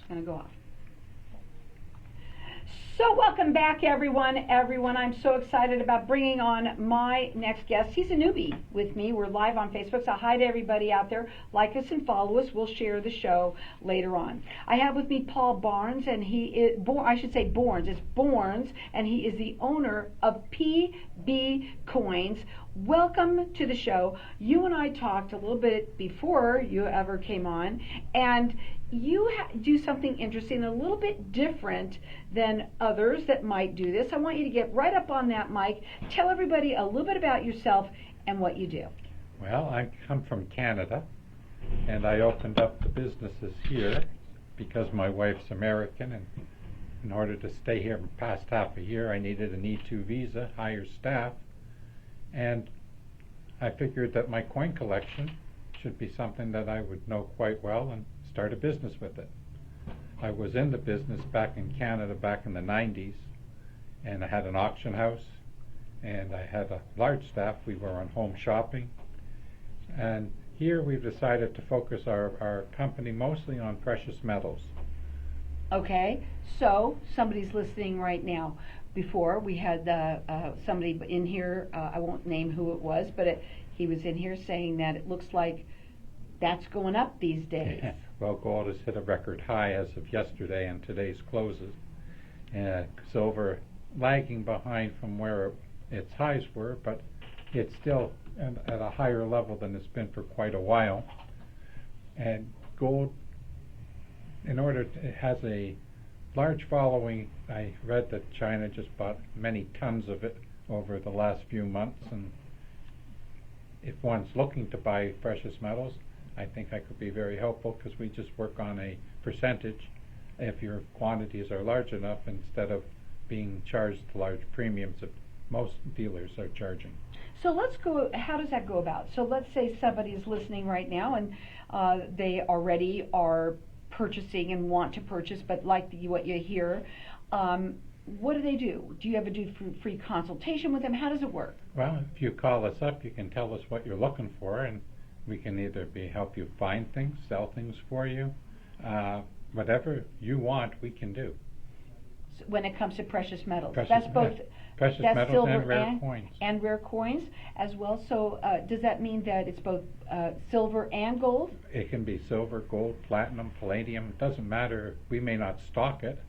It's going to go off. So welcome back, everyone. I'm so excited about bringing on my next guest. He's a newbie with me. We're live on Facebook, so hi to everybody out there. Like us and follow us. We'll share the show later on. I have with me Paul Borins, and he is, I should say Borins. It's Borins, and he is the owner of PB Coins. Welcome to the show. You and I talked a little bit before you ever came on, and you do something interesting, a little bit different than others that might do this. I want you to get right up on that mic. Tell everybody a little bit about yourself and what you do. Well, I come from Canada, and I opened up the businesses here because my wife's American, and in order to stay here past half a year, I needed an E2 visa, hire staff, and I figured that my coin collection should be something that I would know quite well and start a business with it. I was in the business back in Canada back in the 90s, and I had an auction house, and I had a large staff. We were on home shopping, and here we've decided to focus our company mostly on precious metals. Okay, so somebody's listening right now. Before we had somebody in here, I won't name who it was, but he was in here saying that it looks like that's going up these days. Well, gold has hit a record high as of yesterday and today's closes. Silver lagging behind from where its highs were, but it's still at a higher level than it's been for quite a while. And gold, it has a large following. I read that China just bought many tons of it over the last few months, and if one's looking to buy precious metals, I think I could be very helpful because we just work on a percentage if your quantities are large enough instead of being charged large premiums that most dealers are charging. So let's go, how does that go about? So let's say somebody's listening right now and they already are purchasing and want to purchase, but like what you hear, what do they do? Do you ever do free consultation with them? How does it work? Well, if you call us up, you can tell us what you're looking for, and we can either help you find things, sell things for you, whatever you want, we can do. So when it comes to precious metals, precious metals silver and rare coins. And rare coins as well. So does that mean that it's both silver and gold? It can be silver, gold, platinum, palladium. It doesn't matter. We may not stock it,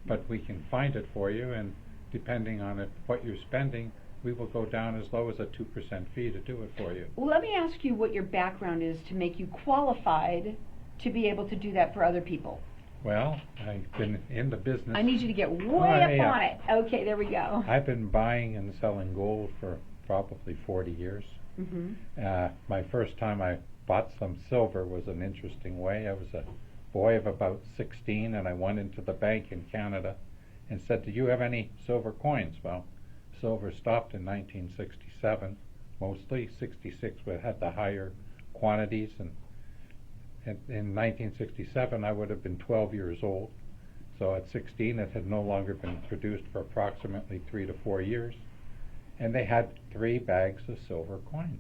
but we can find it for you, and depending on what you're spending, we will go down as low as a 2% fee to do it for you. Well, let me ask you what your background is to make you qualified to be able to do that for other people. Well, I've been in the business. I need you to get way up on it. Okay, there we go. I've been buying and selling gold for probably 40 years. Mm-hmm. My first time I bought some silver was an interesting way. I was a boy of about 16, and I went into the bank in Canada and said, "Do you have any silver coins?" Well, silver stopped in 1967, mostly. 66 we had the higher quantities, and in 1967 I would have been 12 years old. So at 16 it had no longer been produced for approximately 3 to 4 years, and they had 3 bags of silver coin.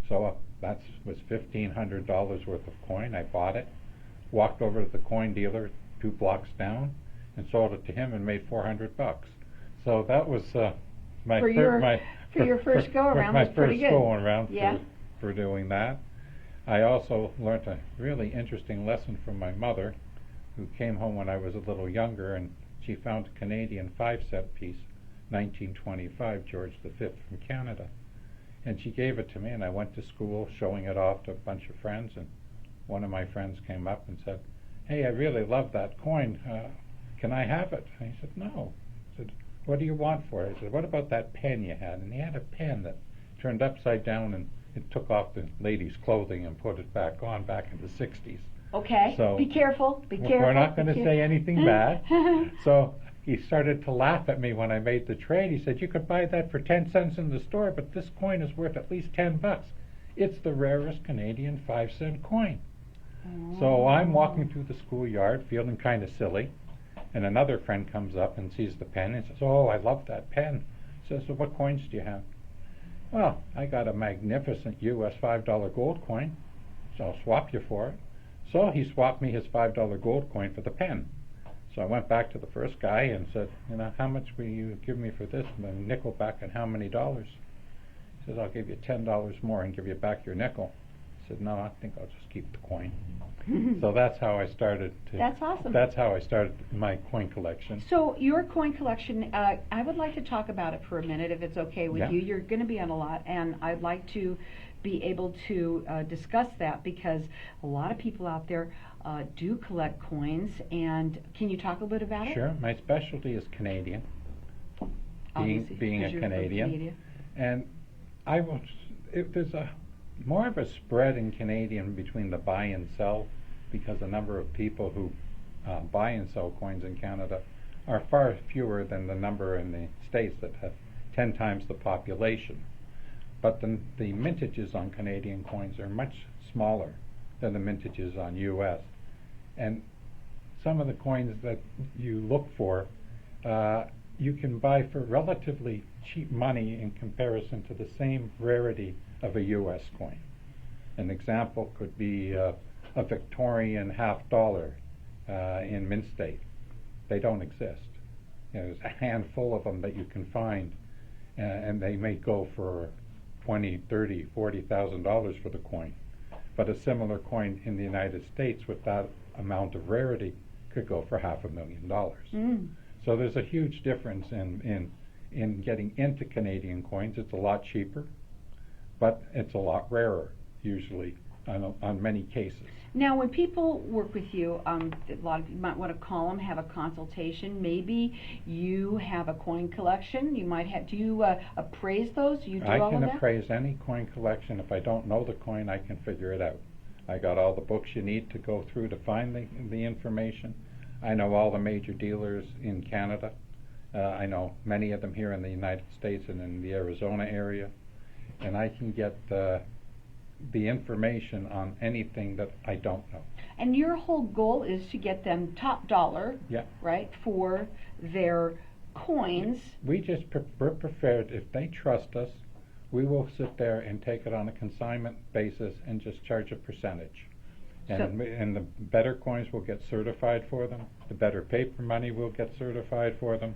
So that was $1,500 worth of coin. I bought it, walked over to the coin dealer 2 blocks down, and sold it to him and made $400. So that was my first go around. My first go around yeah. for doing that. I also learned a really interesting lesson from my mother, who came home when I was a little younger, and she found a Canadian 5-cent piece, 1925, George V from Canada. And she gave it to me, and I went to school showing it off to a bunch of friends, and one of my friends came up and said, "Hey, I really love that coin. Can I have it?" And I said, "No." I said, "What do you want for it?" I said, "What about that pen you had?" And he had a pen that turned upside down, and it took off the lady's clothing and put it back on back in the 60s. Okay, so be careful, be careful. We're not going to say anything bad. So he started to laugh at me when I made the trade. He said, "You could buy that for 10 cents in the store, but this coin is worth at least $10. It's the rarest Canadian 5-cent coin." Oh. So I'm walking through the schoolyard feeling kind of silly, and another friend comes up and sees the pen and says, "Oh, I love that pen." Says, "So what coins do you have?" "Well, I got a magnificent US $5 gold coin, so I'll swap you for it." So he swapped me his $5 gold coin for the pen. So I went back to the first guy and said, how much will you give me for this? And then nickel back and how many dollars? He says, I'll give you $10 more and give you back your nickel. I said, no, I think I'll just keep the coin. So that's how I started. That's awesome. That's how I started my coin collection. So your coin collection, I would like to talk about it for a minute, if it's okay with you. You're going to be on a lot, and I'd like to be able to discuss that, because a lot of people out there do collect coins. And can you talk a little bit about it? Sure. My specialty is Canadian, being a Canadian. And there's more of a spread in Canadian between the buy and sell, because the number of people who buy and sell coins in Canada are far fewer than the number in the States that have 10 times the population. But the mintages on Canadian coins are much smaller than the mintages on U.S. And some of the coins that you look for, you can buy for relatively cheap money in comparison to the same rarity of a U.S. coin. An example could be a Victorian $50 in Mint State. They don't exist. There's a handful of them that you can find, and they may go for $20,000, $30,000, $40,000 for the coin. But a similar coin in the United States with that amount of rarity could go for $500,000. So there's a huge difference in getting into Canadian coins. It's a lot cheaper, but it's a lot rarer, usually, on many cases. Now, when people work with you, a lot of you might want to call them, have a consultation. Maybe you have a coin collection. You might have. Do you appraise those? Do you do all of that? I can appraise any coin collection. If I don't know the coin, I can figure it out. I got all the books you need to go through to find the information. I know all the major dealers in Canada. I know many of them here in the United States and in the Arizona area. And I can get the information on anything that I don't know. And your whole goal is to get them top dollar, right, for their coins. We're prepared, if they trust us, we will sit there and take it on a consignment basis and just charge a percentage. And the better coins will get certified for them. The better paper money will get certified for them,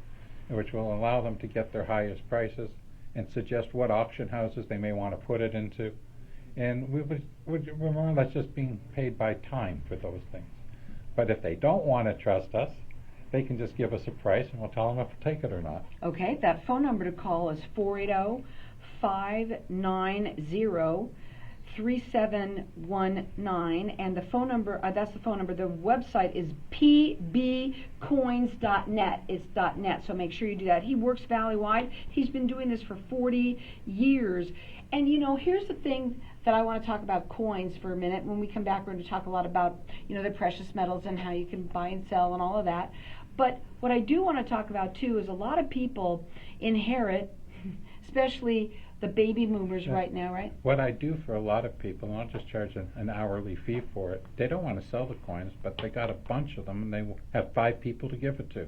which will allow them to get their highest prices and suggest what auction houses they may want to put it into. And we're more or less just being paid by time for those things. But if they don't want to trust us, they can just give us a price and we'll tell them if we'll take it or not. Okay, that phone number to call is 480-590-3719, and the phone number, that's the phone number. The website is pbcoins.net. It's .net, so make sure you do that. He works valley-wide. He's been doing this for 40 years. And here's the thing that I want to talk about coins for a minute. When we come back, we're going to talk a lot about, the precious metals and how you can buy and sell and all of that. But what I do want to talk about, too, is a lot of people inherit, especially the baby boomers right now, right? What I do for a lot of people, and I'll just charge an hourly fee for it, they don't want to sell the coins, but they got a bunch of them, and they have 5 people to give it to.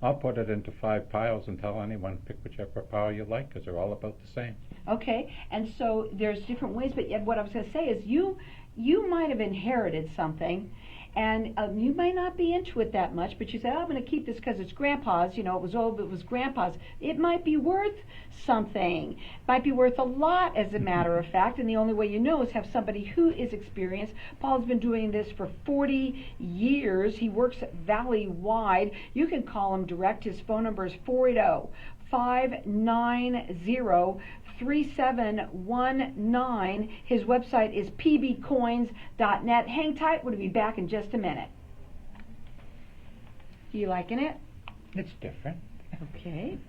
I'll put it into 5 piles and tell anyone, pick whichever pile you like, because they're all about the same. Okay, and so there's different ways, but yet what I was going to say is you might have inherited something, and you might not be into it that much, but you say, I'm going to keep this because it's Grandpa's, it was old, but it was Grandpa's. It might be worth something. It might be worth a lot, as a matter of fact, and the only way you know is have somebody who is experienced. Paul's been doing this for 40 years. He works valley-wide. You can call him direct. His phone number is 480-590-3719. His website is pbcoins.net. Hang tight. We'll be back in just a minute. You liking it? It's different. Okay.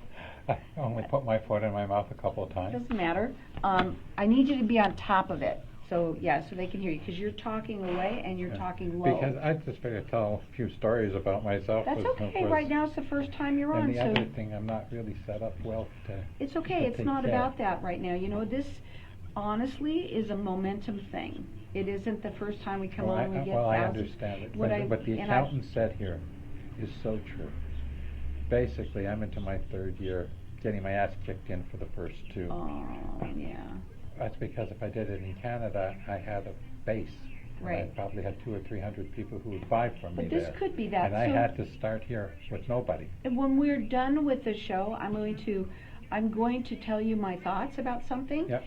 I only put my foot in my mouth a couple of times. Doesn't matter. I need you to be on top of it. So they can hear you, because you're talking away and you're talking low. Because I just figured to tell a few stories about myself. That's okay. Right now it's the first time you're on. And the other thing, I'm not really set up well to. It's okay. It's not about that right now. This honestly is a momentum thing. It isn't the first time we come on and we get thousands. I understand it. But the accountant said here is so true. Basically, I'm into my 3rd year, getting my ass kicked in for the first 2. Oh, yeah. That's because if I did it in Canada, I had a base. And Right. I probably had 200 or 300 people who would buy from me But this there. could be that. And I So- had to start here with nobody. And when we're done with the show, I'm going to tell you my thoughts about something. Yep.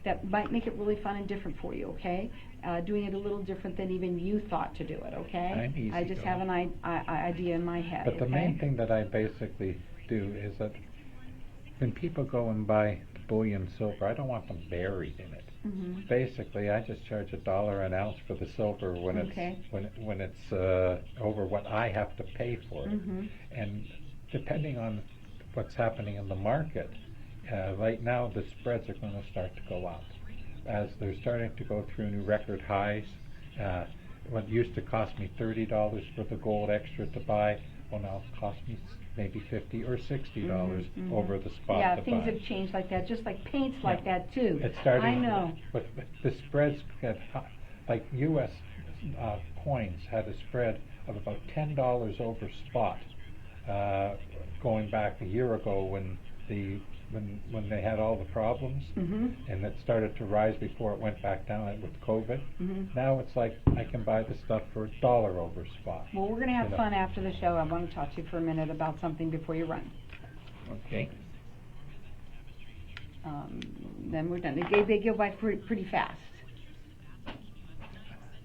That might make it really fun and different for you, okay? Doing it a little different than even you thought to do it, okay? I'm I just have an idea in my head, But the okay? main thing that I basically do is that when people go and buy bullion silver, I don't want them buried in it. Mhm. Basically, I just charge $1 an ounce for the silver when Okay. it's over what I have to pay for it. Mhm. And depending on what's happening in the market, right now the spreads are going to start to go up as they're starting to go through new record highs. What used to cost me $30 for the gold extra to buy, well now it costs me maybe $50 or $60 Mhm. over the spot Yeah, to things buy. have changed like that, just like paint's Yeah. like that too. It's starting. I know. But the spreads get high. Like U.S. Coins had a spread of about $10 over spot, going back a year ago when they had all the problems, Mhm. and it started to rise before it went back down with COVID. Mhm. Now it's like I can buy the stuff for $1 over spot. Well, we're gonna have You know. fun after the show. I want to talk to you for a minute about something before you run. Okay. Then we're done. They go by pretty fast.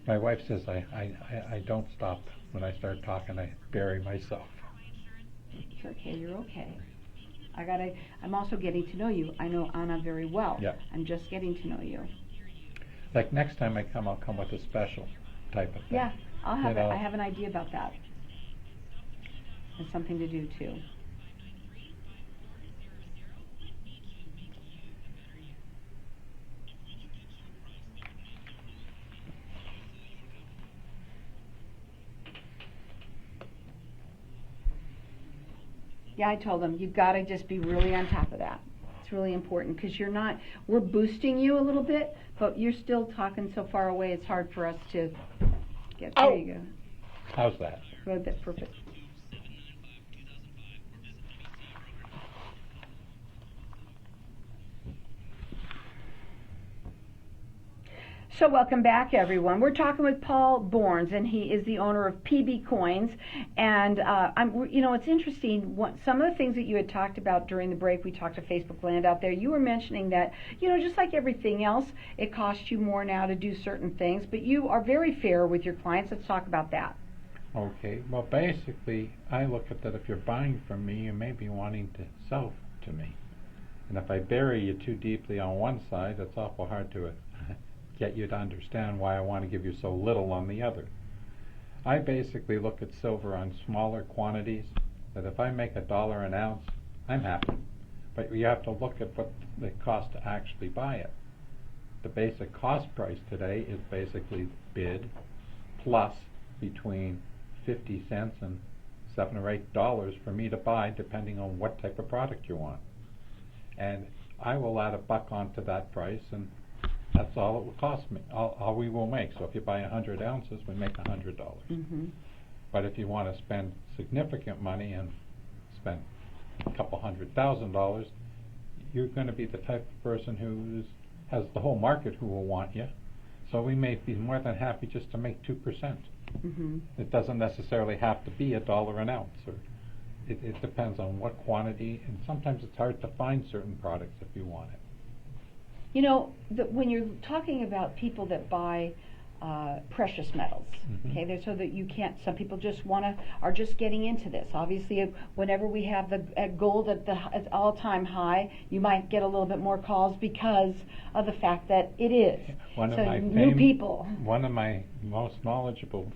My wife says I don't stop when I start talking. I bury myself. It's okay. You're okay. I'm also getting to know you. I know Anna very well. Yeah. I'm just getting to know you. Like next time I come, I'll come with a special type of thing. Yeah, I'll have You know. I have an idea about that. It's something to do too. Yeah, I told them, you've got to just be really on top of that. It's really important because we're boosting you a little bit, but you're still talking so far away, it's hard for us to get. There you go. How's that? Good, that's perfect. So welcome back, everyone. We're talking with Paul Borins, and he is the owner of PB Coins. And it's interesting. Some of the things that you had talked about during the break, we talked to Facebook Land out there. You were mentioning that, just like everything else, it costs you more now to do certain things. But you are very fair with your clients. Let's talk about that. Okay. Well, basically, I look at that if you're buying from me, you may be wanting to sell to me. And if I bury you too deeply on one side, it's awful hard to get you to understand why I want to give you so little on the other. I basically look at silver on smaller quantities, that if I make $1 an ounce, I'm happy. But you have to look at what it costs to actually buy it. The basic cost price today is basically bid plus between 50 cents and $7 or $8 for me to buy, depending on what type of product you want. And I will add $1 onto that price, and that's all it will cost me, all we will make. So if you buy 100 ounces, we make $100. Mm-hmm. But if you want to spend significant money and spend a couple $100,000, you're going to be the type of person who has the whole market who will want you. So we may be more than happy just to make 2%. Mm-hmm. It doesn't necessarily have to be $1 an ounce. Or it depends on what quantity, and sometimes it's hard to find certain products if you want it. When you're talking about people that buy precious metals, Mhm. okay, so that you can't. Some people just are just getting into this. Obviously, whenever we have the gold at all-time high, you might get a little bit more calls because of the fact that it is. One of my most knowledgeable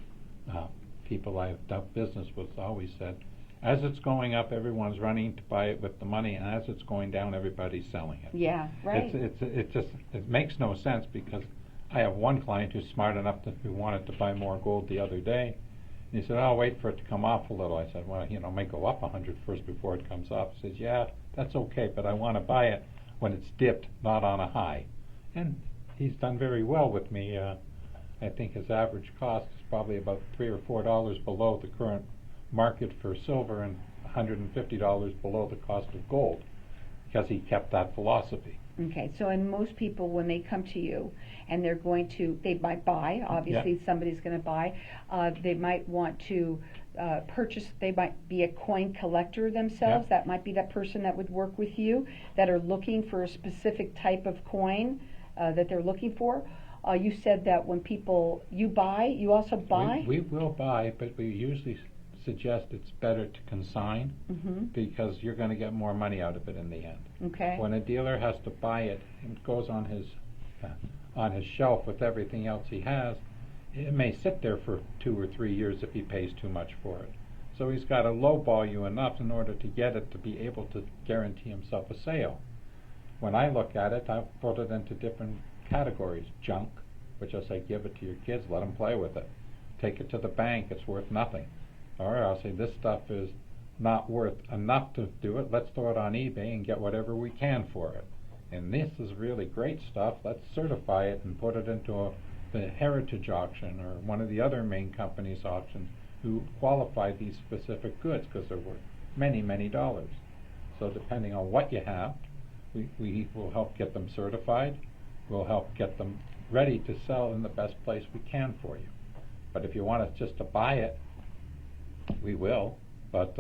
people I've done business with always said, as it's going up, everyone's running to buy it with the money, and as it's going down, everybody's selling it. Yeah, right. It makes no sense, because I have one client who's smart enough who wanted to buy more gold the other day, and he said, "I'll wait for it to come off a little." I said, "Well, it may go up 100 first before it comes off." He says, "Yeah, that's okay, but I want to buy it when it's dipped, not on a high." And he's done very well with me. I think his average cost is probably about $3 or $4 below the current market for silver, and $150 below the cost of gold, because he kept that philosophy. Okay, so and most people, when they come to you and they're going to, they might buy, obviously somebody's going to buy, they might want to purchase, they might be a coin collector themselves, that might be that person that would work with you, that are looking for a specific type of coin that they're looking for. You said that when people, you buy, you also buy? We will buy, but we usually suggest it's better to consign because you're going to get more money out of it in the end. Okay. When a dealer has to buy it, it goes on his shelf with everything else he has. It may sit there for 2 or 3 years if he pays too much for it. So he's got to lowball you enough in order to get it to be able to guarantee himself a sale. When I look at it, I put it into different categories. Junk, which I say give it to your kids, let them play with it. Take it to the bank, it's worth nothing. Or I'll say this stuff is not worth enough to do it, let's throw it on eBay and get whatever we can for it. And this is really great stuff, let's certify it and put it into the Heritage auction or one of the other main companies' auctions who qualify these specific goods because they're worth many, many dollars. So depending on what you have, we will help get them certified, we'll help get them ready to sell in the best place we can for you. But if you want us just to buy it, we will, but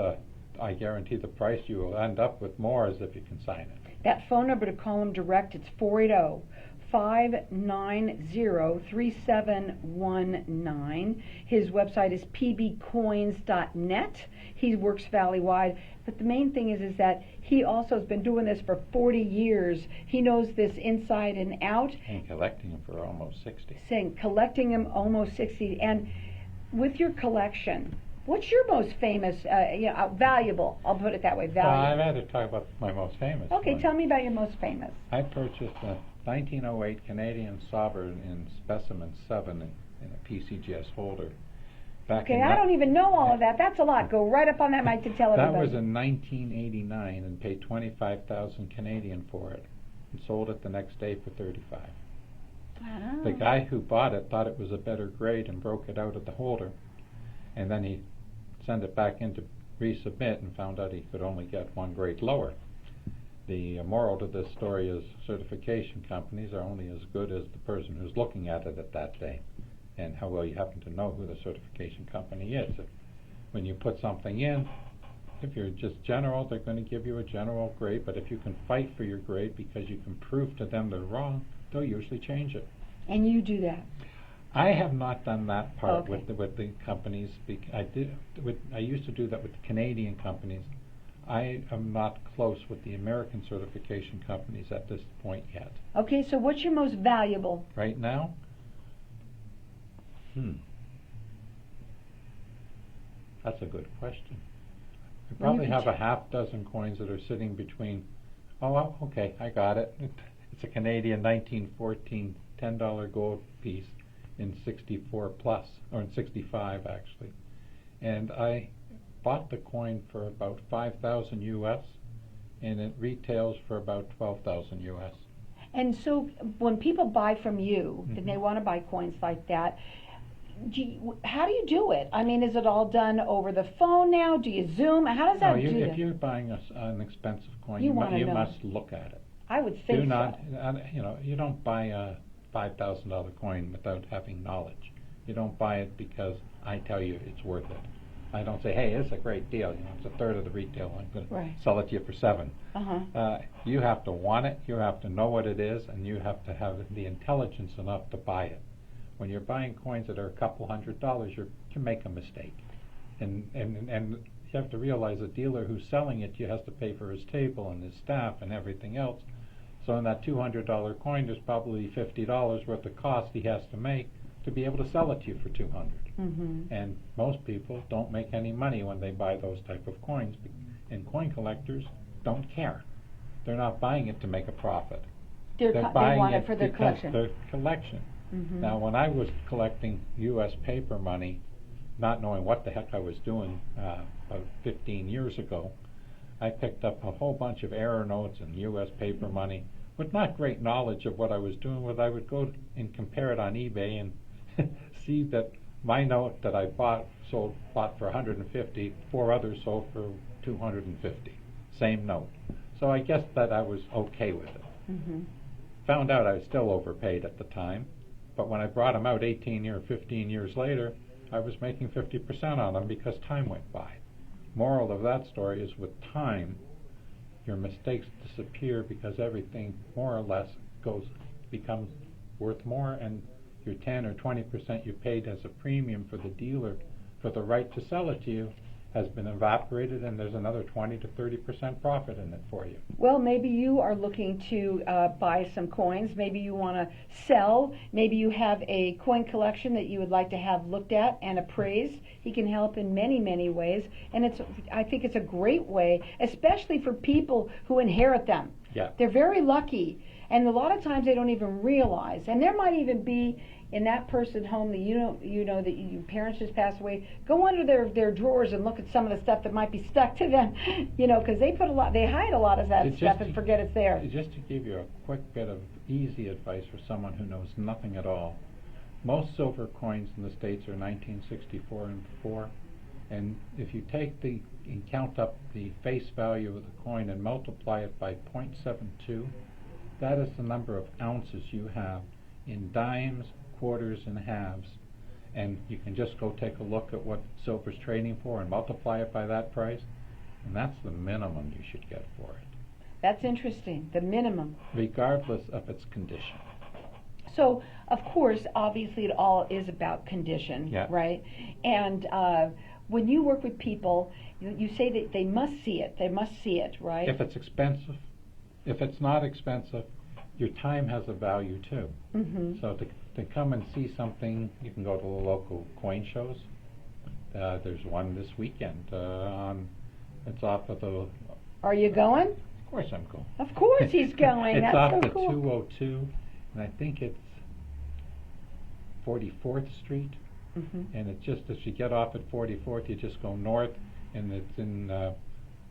I guarantee the price you will end up with more as if you can sign it. That phone number to call him direct, it's 480-590-3719. His website is pbcoins.net. He works valley-wide, but the main thing is that he also has been doing this for 40 years. He knows this inside and out. And collecting them for almost 60. Collecting them almost 60. And with your collection, what's your most famous, valuable? I'll put it that way, valuable. Well, I'd rather talk about my most famous Okay, one. tell me about your most famous. I purchased a 1908 Canadian sovereign in specimen 7 in a PCGS holder. Okay, I don't even know all of that. That's a lot. Go right up on that mic to tell everybody. That was in 1989 and paid 25,000 Canadian for it and sold it the next day for 35. Wow. The guy who bought it thought it was a better grade and broke it out of the holder, and then he sent it back in to resubmit and found out he could only get 1 grade lower. The moral to this story is certification companies are only as good as the person who's looking at it at that day and how well you happen to know who the certification company is. When you put something in, if you're just general, they're going to give you a general grade, but if you can fight for your grade because you can prove to them they're wrong, they'll usually change it. And you do that? I have not done that part Okay. with the companies. I used to do that with the Canadian companies. I am not close with the American certification companies at this point yet. Okay, so what's your most valuable? Right now? That's a good question. I probably have a half dozen coins that are sitting between, okay, I got it. It's a Canadian 1914 $10 gold piece in 64 plus, or in 65 actually. And I bought the coin for about 5,000 US, and it retails for about 12,000 US. And so when people buy from you, and they want to buy coins like that, how do you do it? I mean, is it all done over the phone now? Do you Zoom? How does that do that? If you're buying an expensive coin, you must look at it. I would think You don't buy a $5,000 coin without having knowledge. You don't buy it because I tell you it's worth it. I don't say, hey, it's a great deal. It's a third of the retail. I'm going to sell it to you for $7. You have to want it. You have to know what it is, and you have to have the intelligence enough to buy it. When you're buying coins that are a couple $100, you can make a mistake, and you have to realize the dealer who's selling it, you has to pay for his table and his staff and everything else. So in that $200 coin, there's probably $50 worth of cost he has to make to be able to sell it to you for $200. And most people don't make any money when they buy those type of coins, and coin collectors don't care. They're not buying it to make a profit. They want it for their collection. collection. Their collection. Now, when I was collecting U.S. paper money, not knowing what the heck I was doing about 15 years ago, I picked up a whole bunch of error notes and U.S. paper money with not great knowledge of what I was doing. I would go and compare it on eBay and see that my note that I bought for 150, 4 others sold for 250. Same note. So I guess that I was okay with it. found out I was still overpaid at the time, but when I brought them out 15 years later, I was making 50% on them because time went by. Moral of that story is with time, your mistakes disappear because everything more or less becomes worth more, and your 10 or 20% you paid as a premium for the dealer for the right to sell it to you has been evaporated, and there's another 20 to 30% profit in it for you. Well, maybe you are looking to buy some coins. Maybe you want to sell. Maybe you have a coin collection that you would like to have looked at and appraised. He can help in many, many ways, and I think it's a great way, especially for people who inherit them. Yeah. They're very lucky, and a lot of times they don't even realize. And there might even be in that person's home that you know that your parents just passed away. Go under their drawers and look at some of the stuff that might be stuck to them, because they hide a lot of that stuff and forget it's there. Just to give you a quick bit of easy advice for someone who knows nothing at all, most silver coins in the States are 1964 and before, and if you take and count up the face value of the coin and multiply it by 0.72, that is the number of ounces you have in dimes, quarters, and halves. And you can just go take a look at what silver's trading for and multiply it by that price, and that's the minimum you should get for it. That's interesting, the minimum. Regardless of its condition. So, of course, obviously it all is about condition, yeah. Right? And when you work with people, you say that they must see it, right? If it's expensive. If it's not expensive, your time has a value too. Mm-hmm. So to come and see something, you can go to the local coin shows. There's one this weekend. It's off of the... Are you going? Of course I'm going. Of course he's going. It's That's off so the cool. 202, and I think it's 44th Street. Mm-hmm. And it's just as you get off at 44th, you just go north, and it's in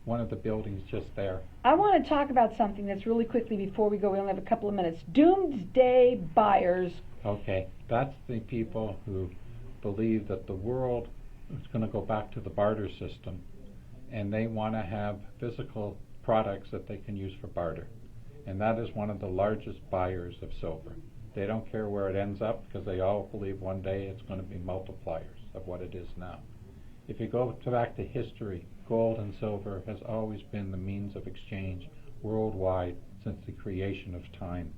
one of the buildings just there. I want to talk about something that's really quickly before we go. We only have a couple of minutes. Doomsday buyers. Okay, that's the people who believe that the world is going to go back to the barter system, and they want to have physical products that they can use for barter. And that is one of the largest buyers of silver. They don't care where it ends up because they all believe one day it's going to be multipliers of what it is now. If you go back to history, gold and silver has always been the means of exchange worldwide since the creation of time.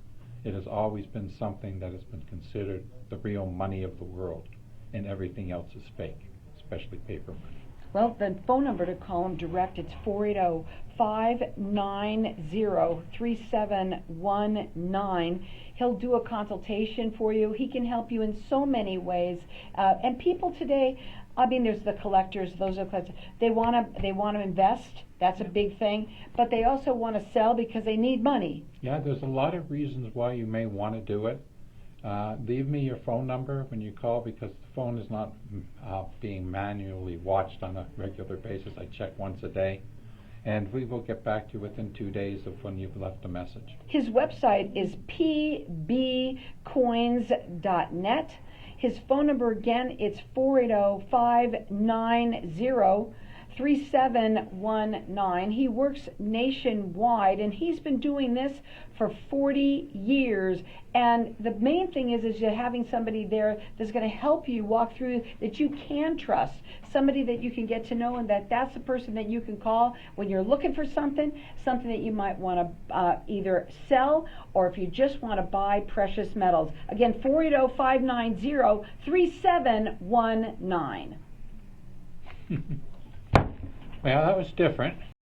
It has always been something that has been considered the real money of the world, and everything else is fake, especially paper money. Well, the phone number to call him direct, it's 480-590-3719. He'll do a consultation for you. He can help you in so many ways. And people today, there's the collectors, those are collectors. They want to invest. That's a big thing. But they also want to sell because they need money. Yeah, there's a lot of reasons why you may want to do it. Leave me your phone number when you call, because the phone is not being manually watched on a regular basis. I check once a day. And we will get back to you within 2 days of when you've left a message. His website is pbcoins.net. His phone number again, it's 480-590-3719. He works nationwide, and he's been doing this for 40 years. And the main thing is you're having somebody there that's going to help you walk through, that you can trust, somebody that you can get to know, and that's the person that you can call when you're looking for something that you might want to either sell, or if you just want to buy precious metals. Again, 480-590-3719. Well, that was different.